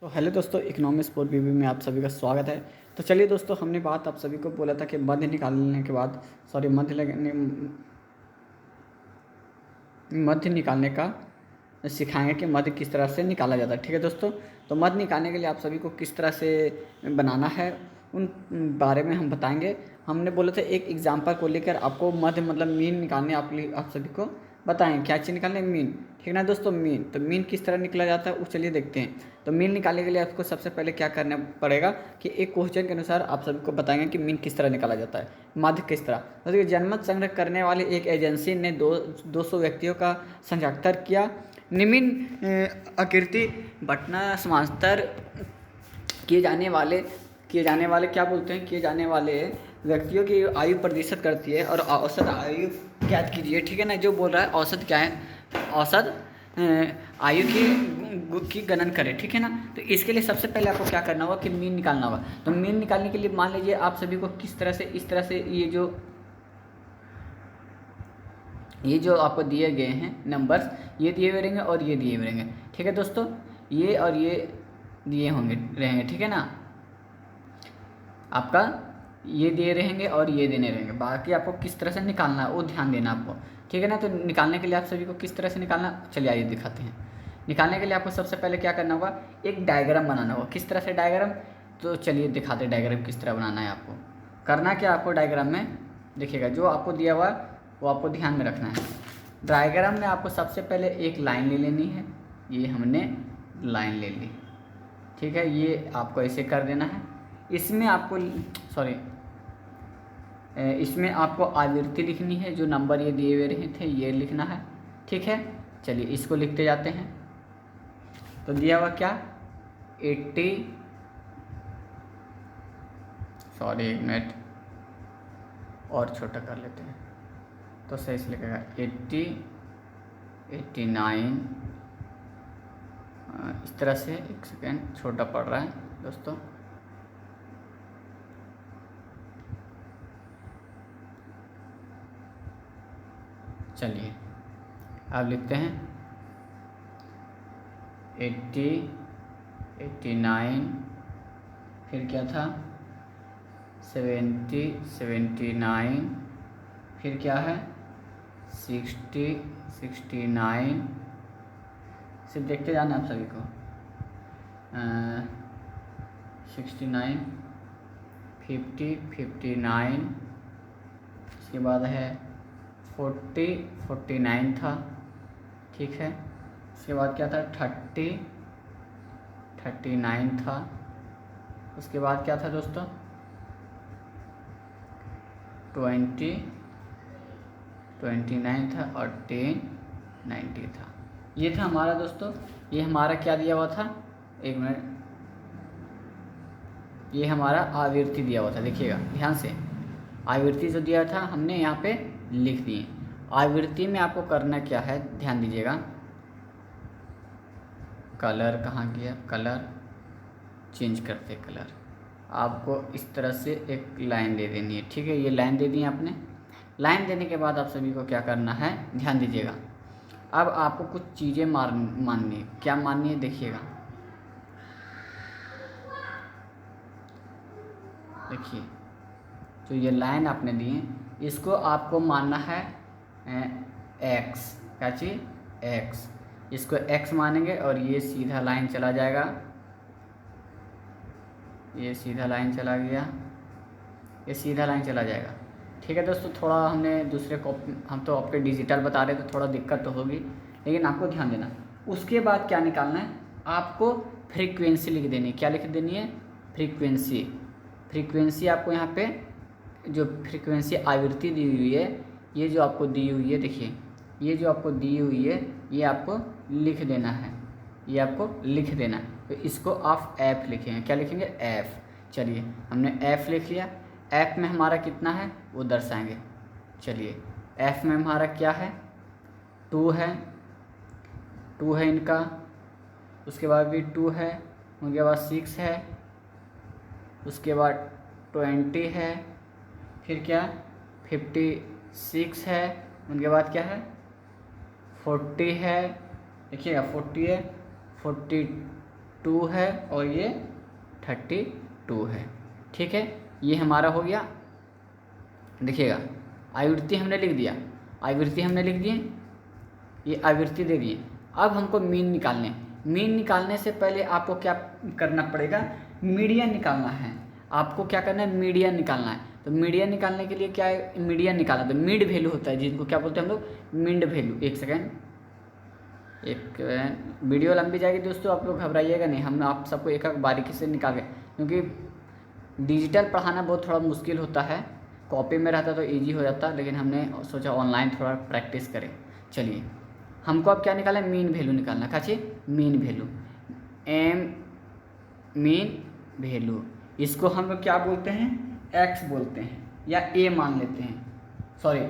तो हेलो दोस्तों, economics for बीबी में आप सभी का स्वागत है। तो चलिए दोस्तों, हमने बात आप सभी को बोला था कि मध्य निकालने के बाद मध्य निकालने का सिखाएंगे कि मध्य किस तरह से निकाला जाता है। ठीक है दोस्तों, तो मध्य निकालने के लिए आप सभी को किस तरह से बनाना है उन बारे में हम बताएंगे। हमने बोला था एक एग्जाम्पल को लेकर आपको मध्य मतलब मीन निकालने आप सभी को बताएं। क्या चीज़ निकालने? मीन। ठीक है ना दोस्तों, मीन। तो मीन किस तरह निकला जाता है वो चलिए देखते हैं। तो मीन निकालने के लिए आपको सबसे पहले क्या करना पड़ेगा कि एक क्वेश्चन के अनुसार आप सभी को बताएंगे कि मीन किस तरह निकाला जाता है, मध्य किस तरह। तो देखिए, जनमत संग्रह करने वाली एक एजेंसी ने 200 व्यक्तियों का साक्षात्कार किया। निम्न आकृति बटना समांतर किए जाने वाले क्या बोलते हैं, किए जाने वाले व्यक्तियों की आयु प्रदर्शित करती है और औसत आयु ज्ञात कीजिए। ठीक है ना, जो बोल रहा है औसत क्या है, औसत आयु की गणन करें। ठीक है ना, तो इसके लिए सबसे पहले आपको क्या करना होगा कि मीन निकालना होगा। तो मीन निकालने के लिए मान लीजिए आप सभी को किस तरह से, इस तरह से ये जो आपको दिए गए हैं नंबर्स, ये दिए हुए रहेंगे और ये दिए हुए रहेंगे। ठीक है दोस्तों, ये और ये दिए रहेंगे। ठीक है ना, आपका ये दिए रहेंगे और ये देने रहेंगे। बाकी आपको किस तरह से निकालना है वो ध्यान देना आपको। ठीक है ना, तो निकालने के लिए आप सभी को किस तरह से निकालना, चलिए आइए दिखाते हैं। निकालने के लिए आपको सबसे पहले क्या करना होगा, एक डायग्राम बनाना होगा। किस तरह से डायग्राम, तो चलिए दिखाते हैं डायग्राम किस तरह बनाना है। आपको करना क्या, आपको डायग्राम में देखिएगा जो आपको दिया हुआ वो आपको ध्यान में रखना है। डायग्राम में आपको सबसे पहले एक लाइन ले लेनी है। ये हमने लाइन ले ली। ठीक है, ये आपको ऐसे कर देना है। इसमें आपको आवृत्ति लिखनी है, जो नंबर ये दिए हुए रहे थे ये लिखना है। ठीक है, चलिए इसको लिखते जाते हैं। तो दिया हुआ क्या, 80, एक मिनट और छोटा कर लेते हैं तो सही से लिखेगा 80, 89, इस तरह से। एक सेकेंड, छोटा पड़ रहा है दोस्तों। चलिए अब लिखते हैं 80, 89, फिर क्या था 70, 79, फिर क्या है 60, 69, सिर्फ देखते जाना आप सभी को। 69, 50, 59, इसके बाद है 40, 49 था। ठीक है, उसके बाद क्या था 30, 39 था। उसके बाद क्या था दोस्तों 20, 29 था और 10, 90 था। ये था हमारा दोस्तों, ये हमारा क्या दिया हुआ था, एक मिनट, ये हमारा आवृत्ति दिया हुआ था। देखिएगा ध्यान से, आवृत्ति जो दिया था हमने यहाँ पे लिख दिए। आवृत्ति में आपको करना क्या है ध्यान दीजिएगा। कलर कहाँ गया, कलर चेंज करते, कलर आपको इस तरह से एक लाइन दे देनी है। ठीक है, ये लाइन दे दी आपने। लाइन देने के बाद आप सभी को क्या करना है ध्यान दीजिएगा। अब आपको कुछ चीज़ें माननी है। क्या माननी है देखिएगा, देखिए जो ये लाइन आपने दी है इसको आपको मानना है एक्स। क्या चीज़, एक्स। इसको एक्स मानेंगे और ये सीधा लाइन चला जाएगा, ये सीधा लाइन चला गया, ये सीधा लाइन चला जाएगा। ठीक है दोस्तों, थोड़ा हमने दूसरे को, हम तो आपके डिजिटल बता रहे तो थोड़ा दिक्कत तो होगी, लेकिन आपको ध्यान देना। उसके बाद क्या निकालना है, आपको फ्रीक्वेंसी लिख देनी है। क्या लिख देनी है, फ्रीक्वेंसी। फ्रीक्वेंसी आपको यहाँ पे जो फ्रीक्वेंसी आवृत्ति दी हुई है, ये जो आपको दी हुई है, देखिए ये जो आपको दी हुई है ये आपको लिख देना है, ये आपको लिख देना है। तो इसको आप एफ लिखेंगे। क्या लिखेंगे, एफ। चलिए हमने एफ लिख लिया। एफ में हमारा कितना है वो दर्शाएंगे। चलिए एफ में हमारा क्या है, 2 है, 2 है इनका। उसके बाद भी 2 है, उनके बाद 6 है, उसके बाद 20 है, फिर क्या 56 है, उनके बाद क्या है 40 है। देखिएगा 40 है, 2 है और ये 32 है। ठीक है, ये हमारा हो गया। देखिएगा आवृत्ति हमने लिख दिया, आवृत्ति हमने लिख दिए, ये आवृत्ति दे दिए। अब हमको मीन निकालने, मीन निकालने से पहले आपको क्या करना पड़ेगा, मीडियन निकालना है। आपको क्या करना है, मीडियन निकालना है। तो मीडियन निकालने के लिए क्या है, मीडियन निकालना, तो मिड वैल्यू होता है जिनको क्या बोलते हैं हम लोग, मिड वैल्यू। एक सेकेंड, एक वीडियो लंबी जाएगी दोस्तों, आप लोग घबराइएगा नहीं, हम आप सबको एक एक बारीकी से निकाल के, क्योंकि डिजिटल पढ़ाना बहुत थोड़ा मुश्किल होता है, कॉपी में रहता तो इजी हो जाता, लेकिन हमने सोचा ऑनलाइन थोड़ा प्रैक्टिस करें। चलिए हमको अब क्या निकालना है, मीन वैल्यू निकालना। क्या चाहिए, mean value, M mean value. इसको हम लोग क्या बोलते हैं, एक्स बोलते हैं या ए मान लेते हैं, सॉरी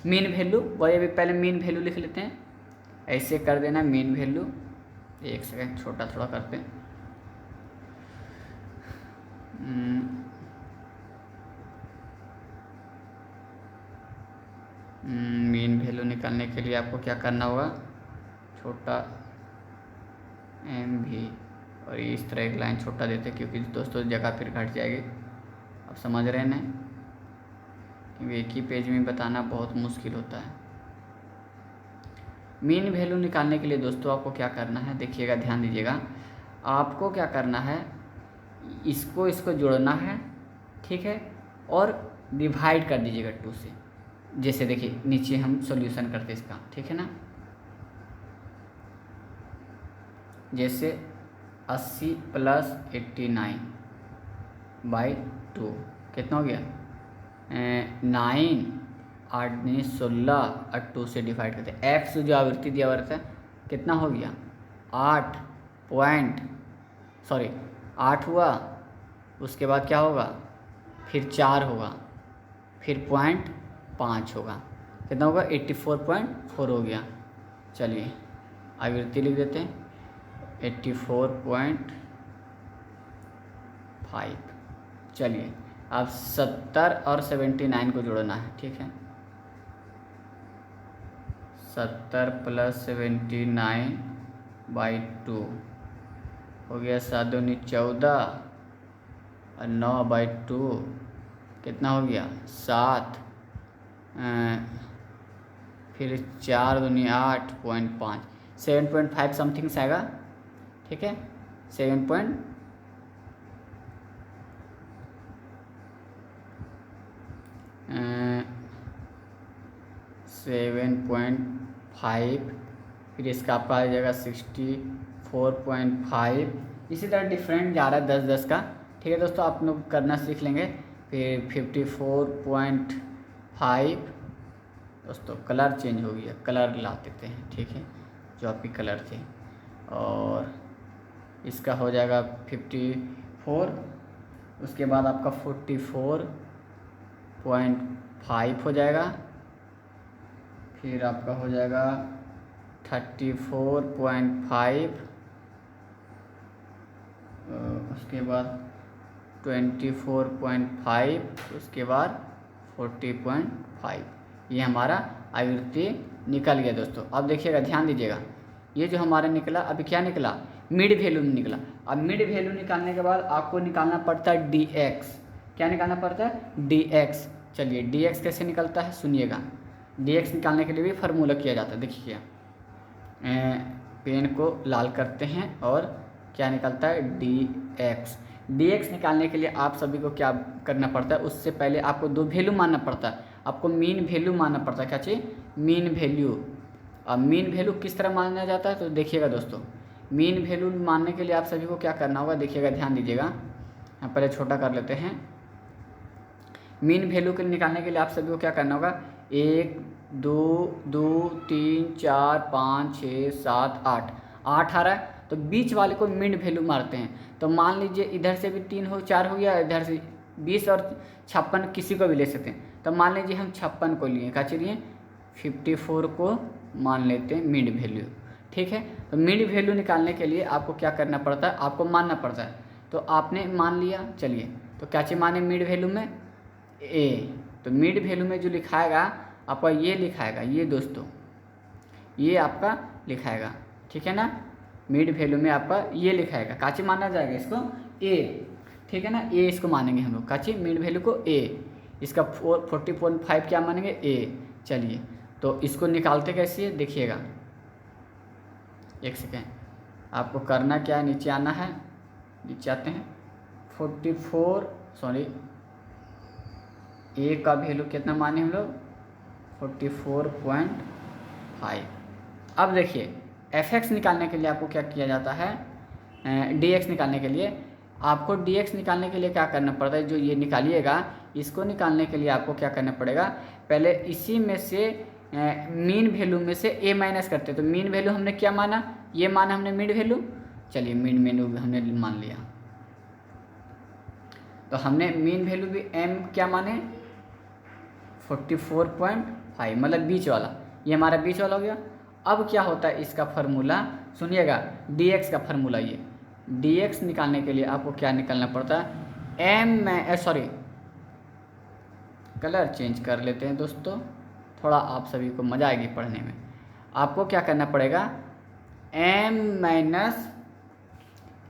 मीन वैल्यू। वही अभी पहले मीन वैल्यू लिख लेते हैं, ऐसे कर देना मीन वैल्यू। एक सेकेंड छोटा थोड़ा करते हैं। मीन वैल्यू निकालने के लिए आपको क्या करना होगा, छोटा एम भी, और इस तरह एक लाइन छोटा देते क्योंकि दोस्तों जगह फिर घट जाएगी। आप समझ रहे हैं ना, क्योंकि एक ही पेज में बताना बहुत मुश्किल होता है। मीन वैल्यू निकालने के लिए दोस्तों आपको क्या करना है, देखिएगा ध्यान दीजिएगा, आपको क्या करना है, इसको जोड़ना है, ठीक है, और डिवाइड कर दीजिएगा 2 से। जैसे देखिए नीचे हम सॉल्यूशन करते इसका, ठीक है ना, जैसे 80 + 89/2 कितना हो गया, 9, 8 9 16 और 2 से डिवाइड करते हैं। एक्स जो आवृत्ति दिया हुआ रहता है कितना हो गया, 8 हुआ, उसके बाद क्या होगा, फिर 4 होगा, फिर 0.5 होगा, कितना होगा 84.4 हो गया। चलिए आवृत्ति लिख देते हैं 84.5। चलिए अब 70 और 79 को जोड़ना है, ठीक है, 70 + 79/2 हो गया, 7 दूनी 14 और 9/2 कितना हो गया 7, फिर 4 दूनी 8.5, 7.5 समथिंग से आएगा, ठीक है, 7.5 फिर इसका आपका आ जाएगा 64.5। इसी तरह डिफरेंट जा रहा है 10-10 का, ठीक है दोस्तों, आप लोग करना सीख लेंगे। फिर 54.5 दोस्तों, कलर चेंज हो गया, कलर ला देते हैं, ठीक है, जो आपकी कलर थे, और इसका हो जाएगा 54, उसके बाद आपका 44.5 हो जाएगा, फिर आपका हो जाएगा 34.5, उसके बाद 24.5, उसके बाद 40.5। ये हमारा आवृत्ति निकल गया दोस्तों। अब देखिएगा ध्यान दीजिएगा, ये जो हमारा निकला, अभी क्या निकला, मिड वैल्यू निकला। अब मिड वैल्यू निकालने के बाद आपको निकालना पड़ता है dx। क्या निकालना पड़ता है, dx। चलिए dx कैसे निकलता है सुनिएगा, dx निकालने के लिए भी फार्मूला किया जाता है। देखिए पेन को लाल करते हैं और क्या निकलता है, dx। dx निकालने के लिए आप सभी को क्या करना पड़ता है, उससे पहले आपको 2 वैल्यू मानना पड़ता है, आपको मीन वैल्यू मानना पड़ता है। क्या चाहिए, मीन वैल्यू। अब मीन वैल्यू किस तरह माना जाता है, तो देखिएगा दोस्तों, मीन वैल्यू मानने के लिए आप सभी को क्या करना होगा, देखिएगा ध्यान दीजिएगा, हम पहले छोटा कर लेते हैं। मीन वैल्यू के निकालने के लिए आप सभी को क्या करना होगा, 1 2 2 3 4 5 6 7 8 आ रहा है, तो बीच वाले को मीन वैल्यू मारते हैं। तो मान लीजिए इधर से भी 3 हो 4 हो गया, इधर से 20 और 56 किसी को भी ले सकते हैं। तो मान लीजिए हम 56 को लिए, क्या चलिए 54 को मान लेते हैं मीन वैल्यू, ठीक है। तो मीन वैल्यू निकालने के लिए आपको क्या करना पड़ता है, आपको मानना पड़ता है। तो आपने मान लिया, चलिए तो क्या चीज़ माने मिड वैल्यू में, ए। तो मिड वैल्यू में जो लिखाएगा आपका ये लिखाएगा, ये दोस्तों ये आपका लिखाएगा, ठीक है ना। मिड वैल्यू में आपका ये लिखाएगा, काची माना जाएगा इसको ए, ठीक है ना, ए इसको मानेंगे हम लोग, काची मिड वैल्यू को ए, इसका 40.5 क्या मानेंगे ए। चलिए तो इसको निकालते कैसे है देखिएगा, एक सेकेंड, आपको करना क्या है, नीचे आना है, नीचे आते हैं, 44 सॉरी ए का वैल्यू कितना माने हम लोग 44.5। अब देखिए fx निकालने के लिए आपको क्या किया जाता है, dx निकालने के लिए आपको dx निकालने के लिए क्या करना पड़ता है, जो ये निकालिएगा इसको निकालने के लिए आपको क्या करना पड़ेगा, पहले इसी में से मीन वैल्यू में से a माइनस करते, तो मीन वैल्यू हमने क्या माना, ये माना हमने मीन वैल्यू, चलिए मीन वैल्यू हमने मान लिया, तो हमने मीन वैल्यू भी m क्या माने 44.5 मतलब बीच वाला, ये हमारा बीच वाला हो गया। अब क्या होता है इसका फार्मूला सुनिएगा, dx का फार्मूला, ये dx निकालने के लिए आपको क्या निकालना पड़ता है, m में सॉरी कलर चेंज कर लेते हैं दोस्तों, थोड़ा आप सभी को मज़ा आएगी पढ़ने में। आपको क्या करना पड़ेगा, m माइनस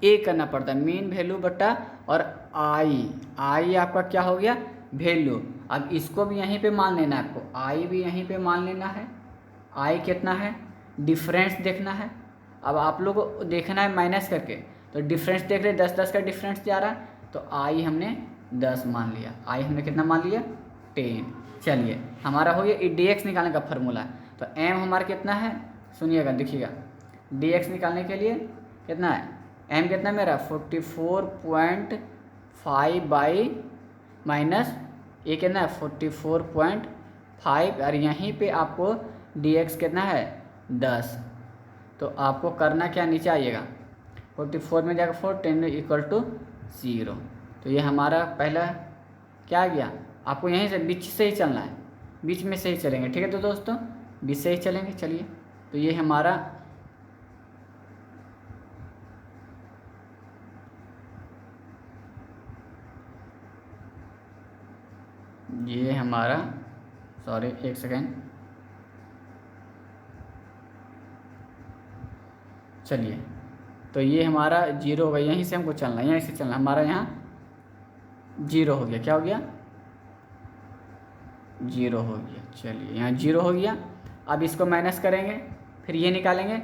ए करना पड़ता है, मीन वैल्यू बटा और आई आपका क्या हो गया वैल्यू। अब इसको भी यहीं पे मान लेना है आपको, आई भी यहीं पे मान लेना है, आई कितना है, डिफरेंस देखना है। अब आप लोग को देखना है माइनस करके, तो डिफरेंस देख रहे 10-10 का डिफरेंस जा रहा है, तो आई हमने 10 मान लिया, आई हमने कितना मान लिया 10। चलिए हमारा हो गया dx निकालने का फार्मूला है, तो m हमारा कितना है सुनिएगा देखिएगा, dx निकालने के लिए कितना है, m कितना मेरा 44.5 बाई माइनस ये कितना है 44.5, और यहीं पे आपको dx कितना है 10। तो आपको करना क्या, नीचे आइएगा 44 में जाकर 4 10 इक्वल टू 0, तो ये हमारा पहला क्या आ गया, आपको यहीं से बीच से ही चलना है, बीच में से ही चलेंगे, ठीक है तो दोस्तों बीच से ही चलेंगे। चलिए तो ये हमारा सॉरी एक सेकेंड, चलिए तो ये हमारा 0 हो गया, यहीं से हमको चलना है, यहीं से चलना, हमारा यहाँ 0 हो गया, क्या हो गया 0 हो गया। चलिए यहाँ 0 हो गया, अब इसको माइनस करेंगे, फिर ये निकालेंगे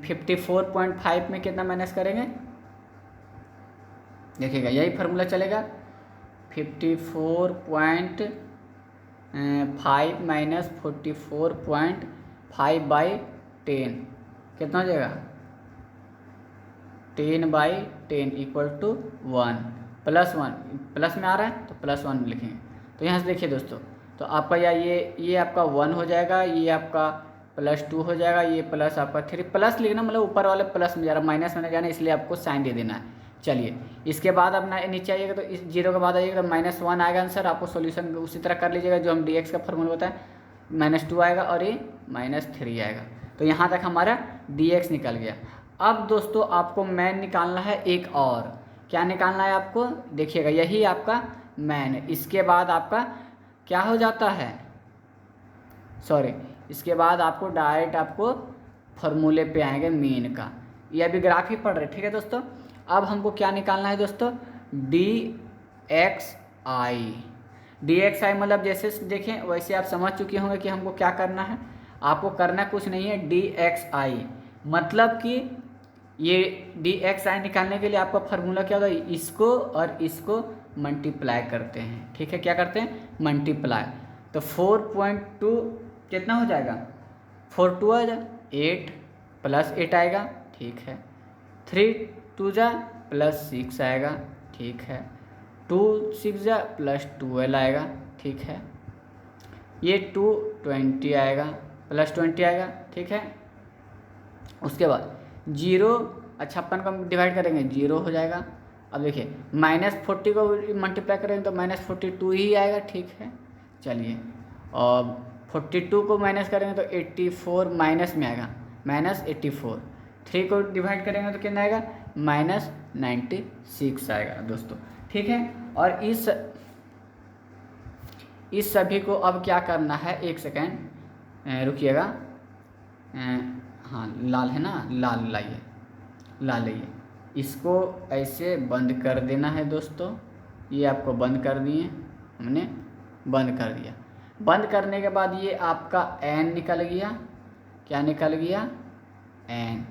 54.5 में कितना माइनस करेंगे देखिएगा, यही फार्मूला चलेगा 54.5 माइनस 44.5 बाई 10 कितना हो जाएगा 10/10 इक्वल टू 1 +1, प्लस में आ रहा है तो +1 लिखेंगे। तो यहाँ से देखिए दोस्तों, तो आपका ये आपका 1 हो जाएगा, ये आपका +2 हो जाएगा, ये प्लस आपका 3, प्लस लिखना मतलब ऊपर वाले प्लस में जा रहा है, माइनस में जाना, इसलिए आपको साइन दे देना है। चलिए इसके बाद अपना नीचे आइएगा, तो इस 0 के बाद आइएगा तो -1 आएगा आंसर, आपको सॉल्यूशन उसी तरह कर लीजिएगा जो हम dx का फार्मूला बताएं, -2 आएगा और ये -3 आएगा। तो यहाँ तक हमारा dx निकल गया। अब दोस्तों आपको मैन निकालना है, एक और क्या निकालना है आपको देखिएगा, यही आपका मैन है। इसके बाद आपका क्या हो जाता है, सॉरी इसके बाद आपको डायरेक्ट आपको फॉर्मूले पे आएंगे मीन का, ये अभी ग्राफ ही पढ़ रहे, ठीक है दोस्तों। अब हमको क्या निकालना है दोस्तों, dxi मतलब जैसे देखें वैसे आप समझ चुके होंगे कि हमको क्या करना है, आपको करना कुछ नहीं है, dxi मतलब कि ये dxi निकालने के लिए आपका फार्मूला क्या होगा, इसको और इसको मल्टीप्लाई करते हैं, ठीक है, क्या करते हैं मल्टीप्लाई। तो 4.2 कितना हो जाएगा 4×2 आ जाए 8 +8 आएगा, ठीक है, 3×2 +6 आएगा, ठीक है, 2×6 +12 आएगा, ठीक है, ये 220 आएगा +20 आएगा, ठीक है। उसके बाद 0 56 को डिवाइड करेंगे 0 हो जाएगा। अब देखिए -40 को मल्टीप्लाई करेंगे तो -42 ही आएगा, ठीक है। चलिए और 42 को माइनस करेंगे तो 84 माइनस में आएगा -84, 3 को डिवाइड करेंगे तो कितना आएगा -96 आएगा दोस्तों, ठीक है। और इस सभी को अब क्या करना है, एक सेकेंड रुकिएगा, हाँ लाल है ना, लाल लाइए, ला लिए। इसको ऐसे बंद कर देना है दोस्तों, ये आपको बंद कर दिए, हमने बंद कर दिया। बंद करने के बाद ये आपका एन निकल गया, क्या निकल गया, एन।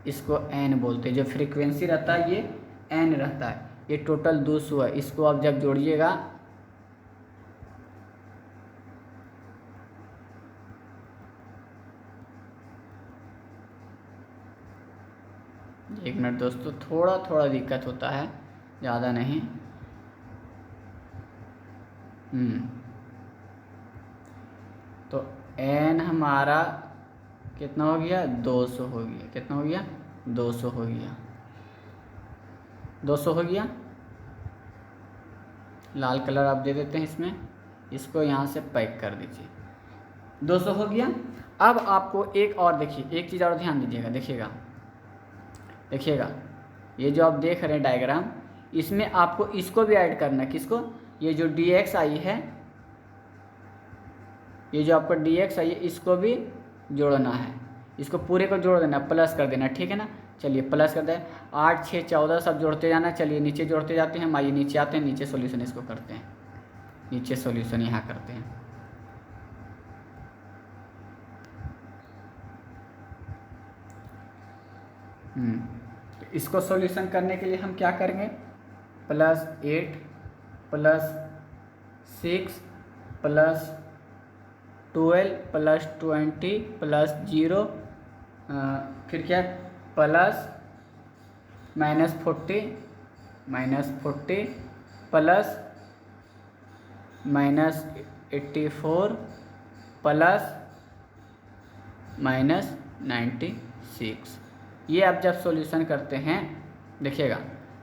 इसको एन बोलते हैं, जो फ्रीक्वेंसी रहता है ये एन रहता है। ये टोटल 200 है। इसको आप जब जोड़िएगा, एक मिनट दोस्तों, थोड़ा थोड़ा दिक्कत होता है, ज़्यादा नहीं। तो एन हमारा कितना हो गया, 200 हो गया। कितना हो गया, 200 हो गया, 200 हो गया। लाल कलर आप दे देते हैं इसमें, इसको यहाँ से पैक कर दीजिए। 200 हो गया। अब आपको एक और देखिए, एक चीज़ और ध्यान दीजिएगा, देखिएगा देखिएगा, ये जो आप देख रहे हैं डायग्राम, इसमें आपको इसको भी ऐड करना है। किसको, ये जो dx आई है, ये जो आपका dx आई है, इसको भी जोड़ना है। इसको पूरे को जोड़ देना, प्लस कर देना, ठीक है ना। चलिए प्लस कर दें, 8 6 14 सब जोड़ते जाना। चलिए नीचे जोड़ते जाते हैं, आइए नीचे आते हैं, नीचे सॉल्यूशन इसको करते हैं, नीचे सॉल्यूशन यहाँ करते हैं। तो इसको सॉल्यूशन करने के लिए हम क्या करेंगे, +8 +6 +12 +20 +0, फिर क्या, प्लस -40 प्लस -84 प्लस -96। ये आप जब सॉल्यूशन करते हैं, देखिएगा,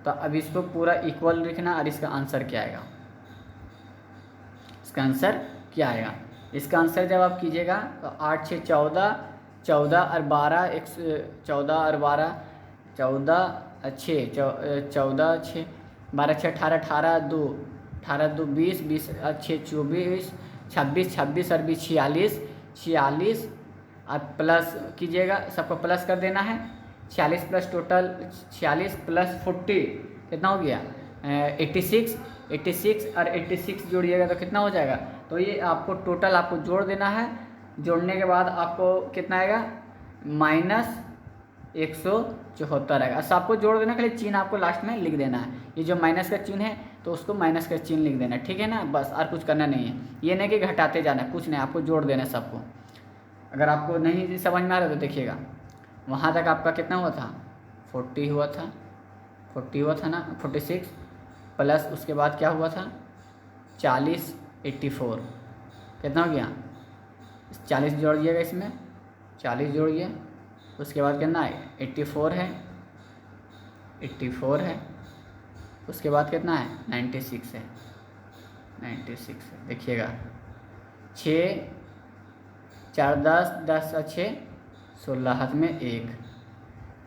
तो अब इसको पूरा इक्वल लिखना, और इसका आंसर क्या आएगा, इसका आंसर क्या आएगा। इसका आंसर जब आप कीजिएगा तो 8 6 14, 14 और 12, 14 और 12, 14 6 14 6 12 6 18, 18 2 18 2 20 20 6 24 26 26 और 20 46 46 और प्लस कीजिएगा, सबको प्लस कर देना है। 46 प्लस टोटल 46 प्लस 40 कितना हो गया, 86 86 और 86 जोड़िएगा तो कितना हो जाएगा। तो ये आपको टोटल आपको जोड़ देना है। जोड़ने के बाद आपको कितना आएगा, -174 आएगा। अच्छा, आपको जोड़ देना, खाली चिन्ह आपको लास्ट में लिख देना है। ये जो माइनस का चिन्ह है तो उसको माइनस का चिन्ह लिख देना है, ठीक है ना, बस, और कुछ करना नहीं है। ये नहीं कि घटाते जाना, कुछ नहीं, आपको जोड़ देना है सबको। अगर आपको नहीं समझ में आ रहा तो देखिएगा, वहाँ तक आपका कितना हुआ था, 40 हुआ था, 40 हुआ था ना, 46 प्लस उसके बाद क्या हुआ था, 40 84 कितना हो गया, 40 जोड़िएगा इसमें, 40 जोड़िए, उसके बाद कितना है, 84 है, 84 है, उसके बाद कितना है, 96 है, 96 है। देखिएगा, 6 4 10 10 और 6 16, हाथ में 1,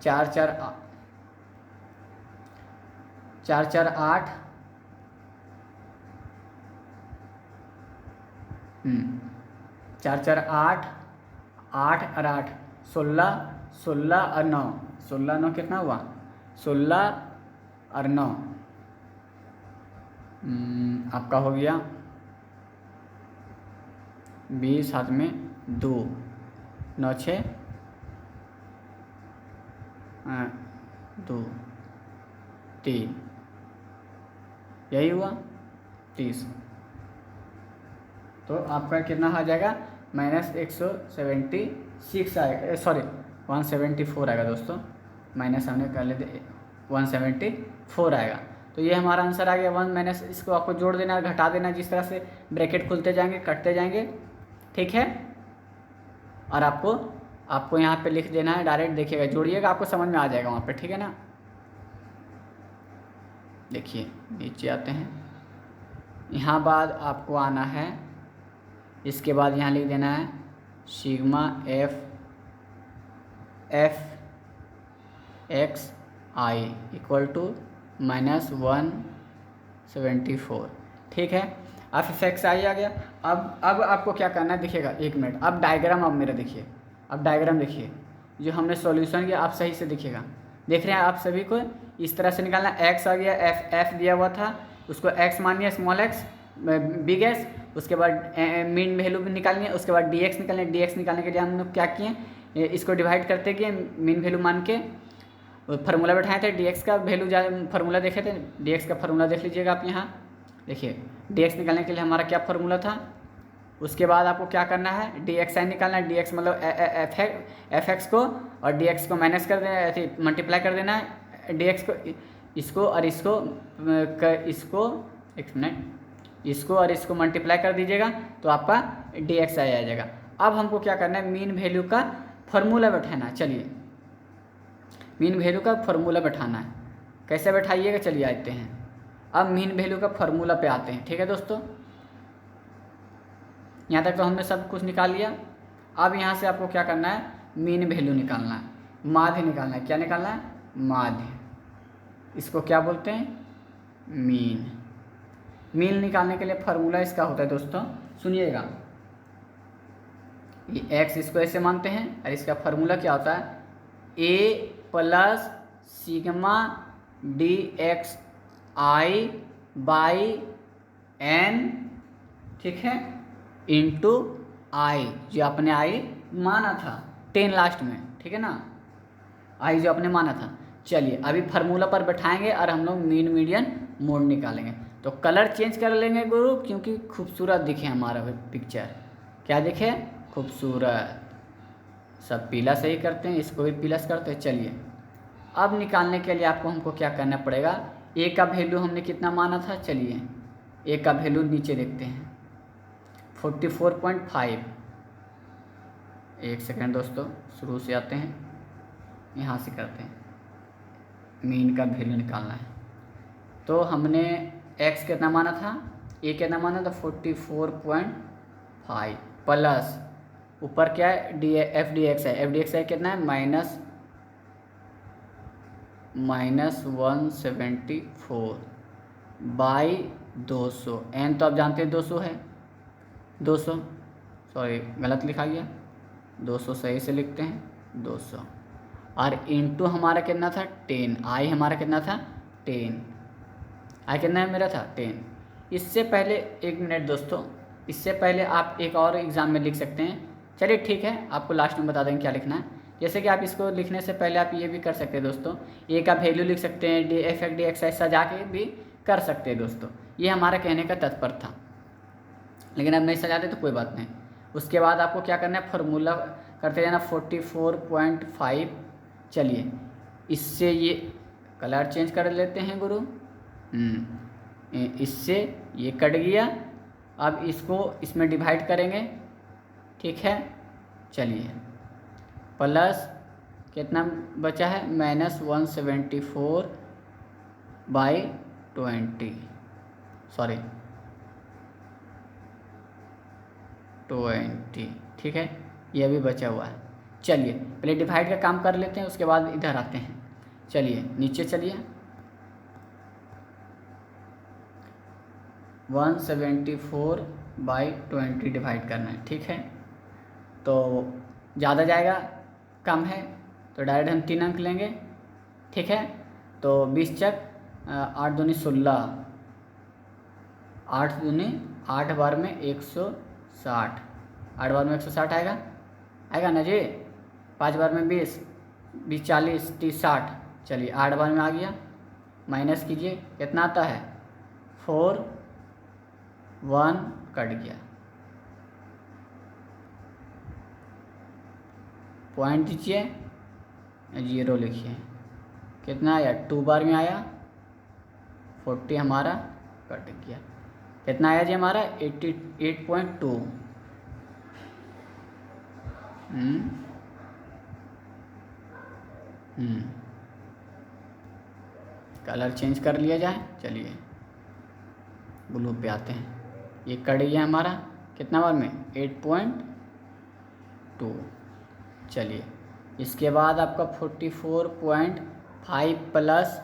4 4 4 4 8, 4 4 8 8 और 8 16 16 और 9 16 9 कितना हुआ, 16 और 9 आपका हो गया 20, हाथ में 2, 9 6 2 3, यही हुआ 30। तो आपका कितना आ जाएगा, -176 आएगा, सॉरी 174 आएगा दोस्तों, माइनस हमने कर लेते 174 आएगा। तो ये हमारा आंसर आ गया 1 माइनस, इसको आपको जोड़ देना, घटा देना, जिस तरह से ब्रैकेट खुलते जाएंगे कटते जाएंगे, ठीक है। और आपको यहाँ पे लिख देना है डायरेक्ट, देखिएगा, जोड़िएगा, आपको समझ में आ जाएगा वहाँ पे, ठीक है ना। देखिए नीचे आते हैं, यहाँ बाद आपको आना है, इसके बाद यहाँ लिख देना है sigma f x i equal to -174, ठीक है। एफ एक्स आई आ गया। अब आपको क्या करना है, देखिएगा, 1 मिनट, अब डायग्राम आप मेरा देखिए, अब डायग्राम देखिए, जो हमने सॉल्यूशन किया, आप सही से देखिएगा, देख रहे हैं आप सभी को, इस तरह से निकालना। एक्स आ गया, एफ दिया हुआ था, उसको एक्स मानिए, स्मॉल एक्स बिग एक्स। उसके बाद मीन वैल्यू भी निकालनी है, उसके बाद डी एक्स निकालनी है। डी एक्स निकालने के लिए हम लोग क्या किए, इसको डिवाइड करते गए मीन वैल्यू मान के, फार्मूला बैठाए थे। डी एक्स का वैल्यू फार्मूला देखे थे, डी एक्स का फार्मूला देख लीजिएगा आप यहाँ। देखिए डी एक्स निकालने के लिए हमारा क्या फार्मूला था। उसके बाद आपको क्या करना है, डी एक्स आई निकालना है। डी एक्स मतलब एफ एक्स को, और डी एक्स को माइनस कर देना, ऐसे मल्टीप्लाई कर देना है डी एक्स को, इसको और इसको एक मिनट, इसको और इसको मल्टीप्लाई कर दीजिएगा तो आपका डी एक्स आई आ जाएगा। अब हमको क्या करना है, मीन वैल्यू का फार्मूला बैठाना है। चलिए मीन वैल्यू का फार्मूला बैठाना है, कैसे बैठाइएगा चलिए आते हैं। अब मीन वैल्यू का फार्मूला पे आते हैं। ठीक है दोस्तों, यहाँ तक तो हमने सब कुछ निकाल लिया। अब यहाँ से आपको क्या करना है, मीन वैल्यू निकालना है, माध्य निकालना है। क्या निकालना है, माध्य। इसको क्या बोलते हैं, मीन। मीन निकालने के लिए फार्मूला इसका होता है दोस्तों, सुनिएगा। ये एक्स इसको ऐसे मानते हैं, और इसका फार्मूला क्या होता है, A plus sigma D X I by N, ठीक है, इंटू आई, जो आपने आई माना था 10 लास्ट में, ठीक है ना, आई जो आपने माना था। चलिए अभी फार्मूला पर बैठाएंगे और हम लोग मीन मीडियन मोड निकालेंगे। तो कलर चेंज कर लेंगे गुरु, क्योंकि खूबसूरत दिखे हमारा पिक्चर। क्या दिखे, खूबसूरत। सब पीला सही करते हैं, इसको भी पीला करते हैं। चलिए अब निकालने के लिए आपको हमको क्या करना पड़ेगा, ए का वैल्यू हमने कितना माना था, चलिए ए का वैल्यू नीचे देखते हैं 44.5। एक सेकेंड दोस्तों, शुरू से आते हैं, यहाँ से करते हैं। मीन का वैल्यू निकालना है, तो हमने एक्स कितना माना था, ए कितना माना था 44.5 प्लस ऊपर क्या है, एफ डी एक्स है। एफ डी एक्स है कितना है, -174 बाई 200। एन तो आप जानते हैं 200 है, 200, सॉरी गलत लिखा गया, 200 सही से लिखते हैं 200। और इंटू हमारा कितना था 10, आई हमारा कितना था 10, आई कितना है मेरा था 10। इससे पहले एक मिनट दोस्तों, इससे पहले आप एक और एग्ज़ाम में लिख सकते हैं। चलिए ठीक है, आपको लास्ट में बता देंगे क्या लिखना है। जैसे कि आप इसको लिखने से पहले आप ये भी कर सकते हैं दोस्तों, ए का वैल्यू लिख सकते हैं, डी एफ डी एक्स सजा के भी कर सकते हैं दोस्तों। ये हमारा कहने का तात्पर्य था, लेकिन अब नहीं सजाते तो कोई बात नहीं। उसके बाद आपको क्या करना है, फार्मूला करते जाना 44.5। चलिए इससे ये कलर चेंज कर लेते हैं गुरु, इससे ये कट गया। अब इसको इसमें डिवाइड करेंगे, ठीक है। चलिए प्लस कितना बचा है, -174 बाई 20, सॉरी 20, ठीक है, ये भी बचा हुआ है। चलिए पहले डिवाइड का काम कर लेते हैं, उसके बाद इधर आते हैं। चलिए नीचे चलिए, 174 बाई 20 डिवाइड करना है, ठीक है। तो ज़्यादा जाएगा, कम है तो डायरेक्ट हम 3 अंक लेंगे, ठीक है। तो 20 चक 8 दूनी 16, 8 दूनी 8 बार में 160, 8 बार में 160 आएगा ना जी। 5 बार में 20, 20 40 30 60। चलिए 8 बार में आ गया, माइनस कीजिए कितना आता है 4, 1 कट गया, पॉइंट दीजिए, 0 लिखिए, कितना आया 2 बार में आया 40 हमारा कट गया। कितना आया जी हमारा 88.2। कलर चेंज कर लिया जाए। चलिए ब्लू पे आते हैं, ये कट गया हमारा कितना बार में 8.2। चलिए इसके बाद आपका 44.5 प्लस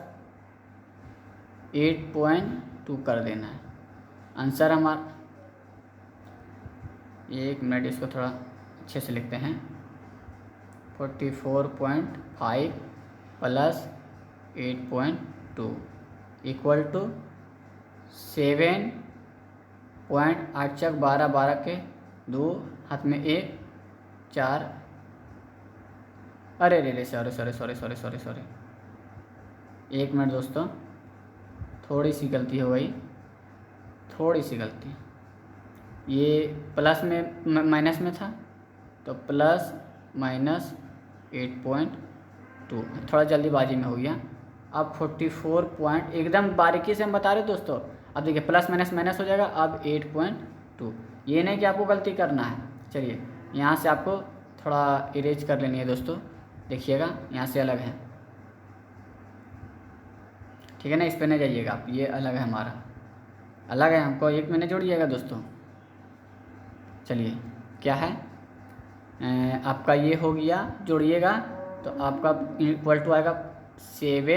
8.2 कर देना है। आंसर हमारा, एक मिनट इसको थोड़ा अच्छे से लिखते हैं, 44.5 प्लस 8.2 इक्वल टू 7.8 चक 12, 12 के 2 हाथ में 1 4, अरे रे सॉरी, 1 मिनट दोस्तों, थोड़ी सी गलती हो गई, थोड़ी सी गलती। ये प्लस में माइनस में था, तो प्लस माइनस 8.2 थोड़ा जल्दीबाजी में हो गया। अब 44 पॉइंट एकदम बारीकी से हम बता रहे दोस्तों। अब देखिए प्लस माइनस माइनस हो जाएगा, अब 8.2। ये नहीं कि आपको गलती करना है। चलिए यहाँ से आपको थोड़ा इरेज कर लेनी है दोस्तों, देखिएगा यहाँ से अलग है, ठीक है ना। इस पर नहीं जाइएगा आप, ये अलग है, हमारा अलग है, हमको 1 महीने जोड़िएगा दोस्तों। चलिए क्या है, आपका ये हो गया, जोड़िएगा तो आपका इक्वल टू आएगा 3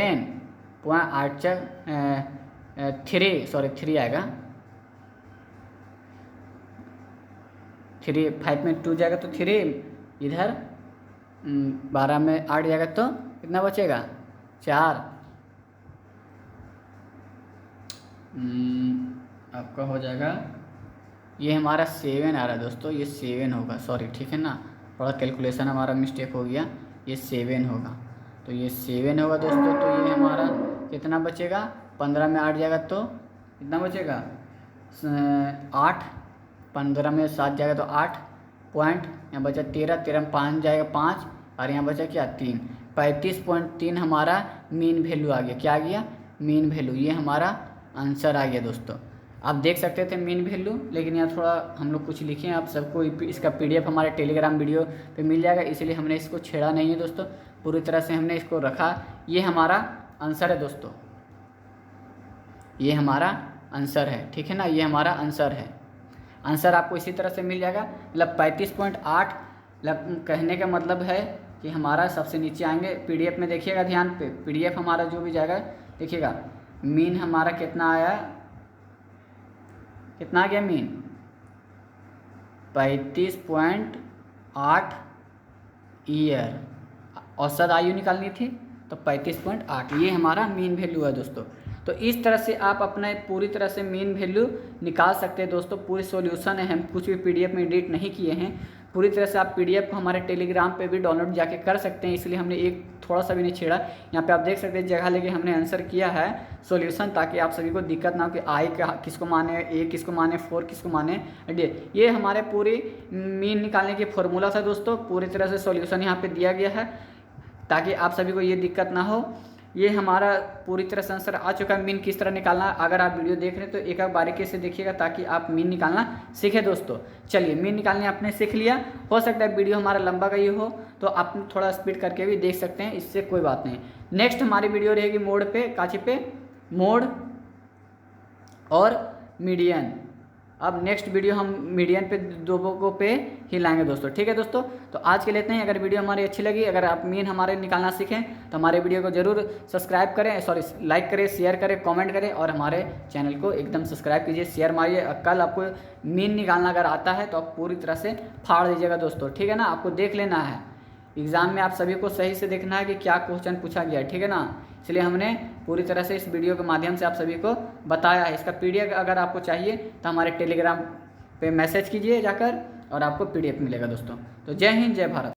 आएगा, 3 5 में 2 जाएगा तो 3, इधर 12 में 8 जाएगा तो कितना बचेगा 4। आपका हो जाएगा, ये हमारा 7 आ रहा है दोस्तों, ये 7 होगा, सॉरी, ठीक है ना, थोड़ा कैलकुलेशन हमारा मिस्टेक हो गया, ये 7 होगा, तो ये 7 होगा दोस्तों। तो ये हमारा कितना बचेगा, 15 में 8 जाएगा तो कितना बचेगा 8, 15 में 7 जाएगा तो 8 पॉइंट, यहाँ बचा 13, 13 में 5 जाएगा 5, और यहाँ बचा क्या 3, 35.3 हमारा मीन वैल्यू आ गया। क्या आ गया, मीन वैल्यू, ये हमारा आंसर आ गया दोस्तों। आप देख सकते थे मीन वैल्यू, लेकिन यहाँ थोड़ा हम लोग कुछ लिखे हैं, आप सबको इसका PDF हमारे टेलीग्राम वीडियो पे मिल जाएगा, इसलिए हमने इसको छेड़ा नहीं है दोस्तों, पूरी तरह से हमने इसको रखा। ये हमारा आंसर है दोस्तों, ये हमारा आंसर है, ठीक है ना, ये हमारा आंसर है। आंसर आपको इसी तरह से मिल जाएगा, मतलब 35.8, कहने का मतलब है कि हमारा सबसे नीचे आएंगे PDF में, देखिएगा ध्यान पे, PDF हमारा जो भी जाएगा देखिएगा, मीन हमारा कितना आया, कितना आ गया मीन 35.8 ईयर, औसत आयु निकालनी थी तो 35.8, ये हमारा मीन वैल्यू है दोस्तों। तो इस तरह से आप अपने पूरी तरह से मीन वैल्यू निकाल सकते हैं दोस्तों। पूरी सॉल्यूशन है, हम कुछ भी PDF में एडिट नहीं किए हैं, पूरी तरह से आप PDF को हमारे टेलीग्राम पे भी डाउनलोड जाके कर सकते हैं, इसलिए हमने एक थोड़ा सा भी नहीं छेड़ा। यहाँ पे आप देख सकते हैं जगह लेके हमने आंसर किया है सॉल्यूशन, ताकि आप सभी को दिक्कत ना हो कि आई का किसको माने, ए किसको माने, 4 किसको माने, डी। ये हमारे पूरी मीन निकालने की फॉर्मूला था दोस्तों, पूरी तरह से सॉल्यूशन यहाँ पे दिया गया है, ताकि आप सभी को ये दिक्कत ना हो। ये हमारा पूरी तरह से आंसर आ चुका है, मीन किस तरह निकालना। अगर आप वीडियो देख रहे हैं तो एक बारीकी से देखिएगा, ताकि आप मीन निकालना सीखें दोस्तों। चलिए मीन निकालने आपने सीख लिया, हो सकता है वीडियो हमारा लंबा गई हो तो आप थोड़ा स्पीड करके भी देख सकते हैं, इससे कोई बात नहीं। नेक्स्ट हमारी वीडियो रहेगी मोड पे, काची पे, मोड और मीडियन। अब नेक्स्ट वीडियो हम मीडियन पे दो पे ही लाएंगे दोस्तों, ठीक है दोस्तों। तो आज के लिए इतना ही। अगर वीडियो हमारी अच्छी लगी, अगर आप मीन हमारे निकालना सीखें तो हमारे वीडियो को जरूर सब्सक्राइब करें, सॉरी लाइक करें, शेयर करें, कमेंट करें, और हमारे चैनल को एकदम सब्सक्राइब कीजिए, शेयर मारिए। कल आपको मीन निकालना अगर आता है तो आप पूरी तरह से फाड़ दीजिएगा दोस्तों, ठीक है ना। आपको देख लेना है, एग्ज़ाम में आप सभी को सही से देखना है कि क्या क्वेश्चन पूछा गया है, ठीक है ना। इसलिए हमने पूरी तरह से इस वीडियो के माध्यम से आप सभी को बताया है। इसका PDF अगर आपको चाहिए तो हमारे टेलीग्राम पे मैसेज कीजिए जाकर, और आपको PDF मिलेगा दोस्तों। तो जय हिंद, जय भारत।